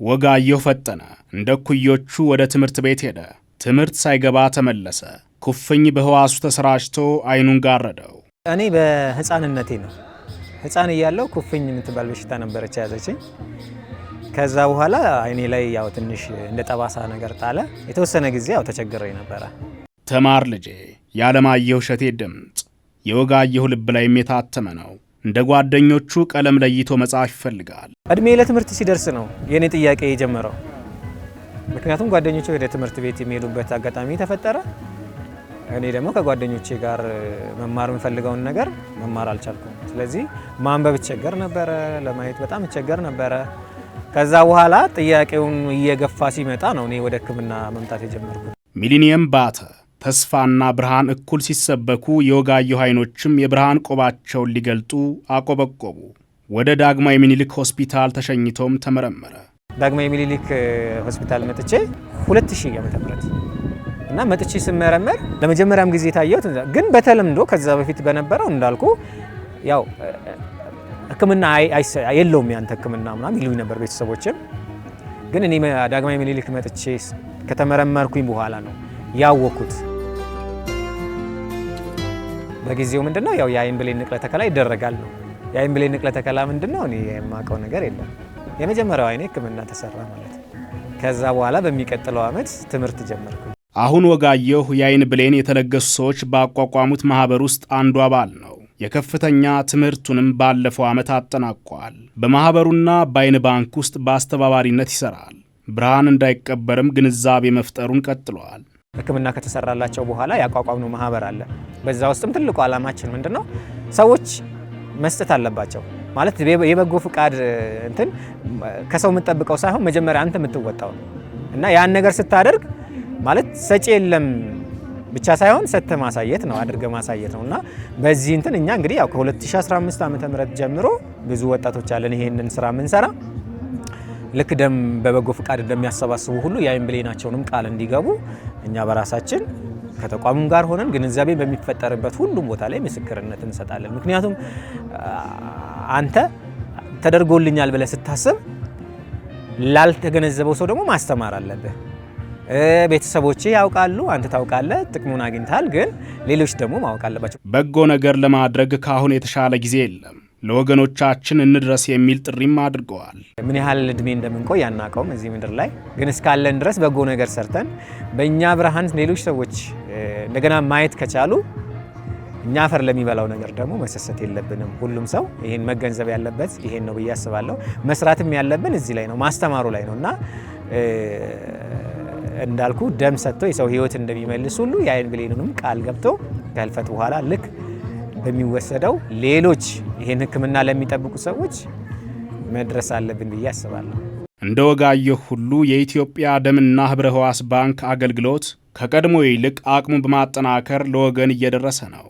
ወጋየሁ ፈጠነ እንደ ኩዮቹ ወደ ትምህርት ቤት ሄደ። ትምህርት ሳይገባ ተመለሰ። ኩፍኝ በህዋሱ ተሰራጭቶ አይኑን ጋረደው። እኔ በህፃንነቴ ነው ህፃን እያለሁ ኩፍኝ የምትባል በሽታ ነበረች ያዘችኝ። ከዛ በኋላ አይኔ ላይ ያው ትንሽ እንደ ጠባሳ ነገር ጣለ። የተወሰነ ጊዜ ያው ተቸግሬ ነበረ። ተማር ልጄ የዓለማየሁ እሸቴ ድምጽ የወጋየሁ ልብ ላይ የታተመ ነው። እንደ ጓደኞቹ ቀለም ለይቶ መጻፍ ይፈልጋል። እድሜ ለትምህርት ሲደርስ ነው የኔ ጥያቄ የጀመረው። ምክንያቱም ጓደኞቼ ወደ ትምህርት ቤት የሚሄዱበት አጋጣሚ ተፈጠረ። እኔ ደግሞ ከጓደኞቼ ጋር መማር የምፈልገውን ነገር መማር አልቻልኩም። ስለዚህ ማንበብ እቸገር ነበረ፣ ለማየት በጣም እቸገር ነበረ። ከዛ በኋላ ጥያቄውን እየገፋ ሲመጣ ነው እኔ ወደ ሕክምና መምጣት የጀመርኩት። ሚሊኒየም ባተ ተስፋና ብርሃን እኩል ሲሰበኩ የወጋየሁ አይኖችም የብርሃን ቆባቸውን ሊገልጡ አቆበቆቡ። ወደ ዳግማዊ ምኒልክ ሆስፒታል ተሸኝቶም ተመረመረ። ዳግማዊ ምኒልክ ሆስፒታል መጥቼ 2000 ዓመተ ምህረት እና መጥቼ ስመረመር ለመጀመሪያም ጊዜ ታየሁት። ግን በተለምዶ ከዛ በፊት በነበረው እንዳልኩ ያው ሕክምና የለውም ያንተ ሕክምና ምናምን ይሉኝ ነበር ቤተሰቦችም። ግን እኔ ዳግማዊ ምኒልክ መጥቼ ከተመረመርኩኝ በኋላ ነው ያወኩት። በጊዜው ምንድነው ያው የአይን ብሌን ንቅለ ተከላ ይደረጋል ነው። የአይን ብሌን ንቅለ ተከላ ምንድነው እኔ የማውቀው ነገር የለም። የመጀመሪያው አይኔ ሕክምና ተሰራ ማለት ነው። ከዛ በኋላ በሚቀጥለው ዓመት ትምህርት ጀመርኩ። አሁን ወጋየሁ የአይን ብሌን የተለገሱ ሰዎች ባቋቋሙት ማህበር ውስጥ አንዱ አባል ነው። የከፍተኛ ትምህርቱንም ባለፈው ዓመት አጠናቋል። በማህበሩና በአይን ባንክ ውስጥ በአስተባባሪነት ይሰራል። ብርሃን እንዳይቀበርም ግንዛቤ መፍጠሩን ቀጥሏል። ሕክምና ከተሰራላቸው በኋላ ያቋቋምነው ማህበር አለ። በዛ ውስጥም ትልቁ ዓላማችን ምንድነው ሰዎች መስጠት አለባቸው ማለት የበጎ ፍቃድ እንትን ከሰው የምትጠብቀው ሳይሆን መጀመሪያ አንተ የምትወጣው እና ያን ነገር ስታደርግ ማለት ሰጪ የለም ብቻ ሳይሆን ሰተ ማሳየት ነው፣ አድርገ ማሳየት ነውና በዚህ እንትን እኛ እንግዲህ ያው ከ2015 ዓመተ ምህረት ጀምሮ ብዙ ወጣቶች አለን ይሄንን ስራ የምንሰራ። ልክ ደም በበጎ ፍቃድ እንደሚያሰባስቡ ሁሉ የአይን ብሌናቸውንም ቃል እንዲገቡ እኛ በራሳችን ከተቋሙም ጋር ሆነን ግንዛቤ በሚፈጠርበት ሁሉም ቦታ ላይ ምስክርነት እንሰጣለን። ምክንያቱም አንተ ተደርጎልኛል ብለህ ስታስብ ላልተገነዘበው ሰው ደግሞ ማስተማር አለብህ። ቤተሰቦቼ ያውቃሉ፣ አንተ ታውቃለህ፣ ጥቅሙን አግኝታል፣ ግን ሌሎች ደግሞ ማወቅ አለባቸው። በጎ ነገር ለማድረግ ካሁን የተሻለ ጊዜ የለም። ለወገኖቻችን እንድረስ የሚል ጥሪም አድርገዋል። ምን ያህል እድሜ እንደምንቆይ አናውቀውም እዚህ ምድር ላይ፣ ግን እስካለን ድረስ በጎ ነገር ሰርተን በእኛ ብርሃን ሌሎች ሰዎች እንደገና ማየት ከቻሉ እኛ አፈር ለሚበላው ነገር ደግሞ መሰሰት የለብንም። ሁሉም ሰው ይሄን መገንዘብ ያለበት ይሄን ነው ብዬ አስባለሁ። መስራትም ያለብን እዚህ ላይ ነው፣ ማስተማሩ ላይ ነው እና እንዳልኩ ደም ሰጥቶ የሰው ህይወት እንደሚመልስ ሁሉ የአይን ብሌኑንም ቃል ገብቶ ከህልፈት በኋላ ልክ በሚወሰደው ሌሎች ይሄን ሕክምና ለሚጠብቁ ሰዎች መድረስ አለብን ብዬ አስባለሁ። እንደ ወጋየሁ ሁሉ የኢትዮጵያ ደምና ህብረ ህዋስ ባንክ አገልግሎት ከቀድሞ ይልቅ አቅሙን በማጠናከር ለወገን እየደረሰ ነው።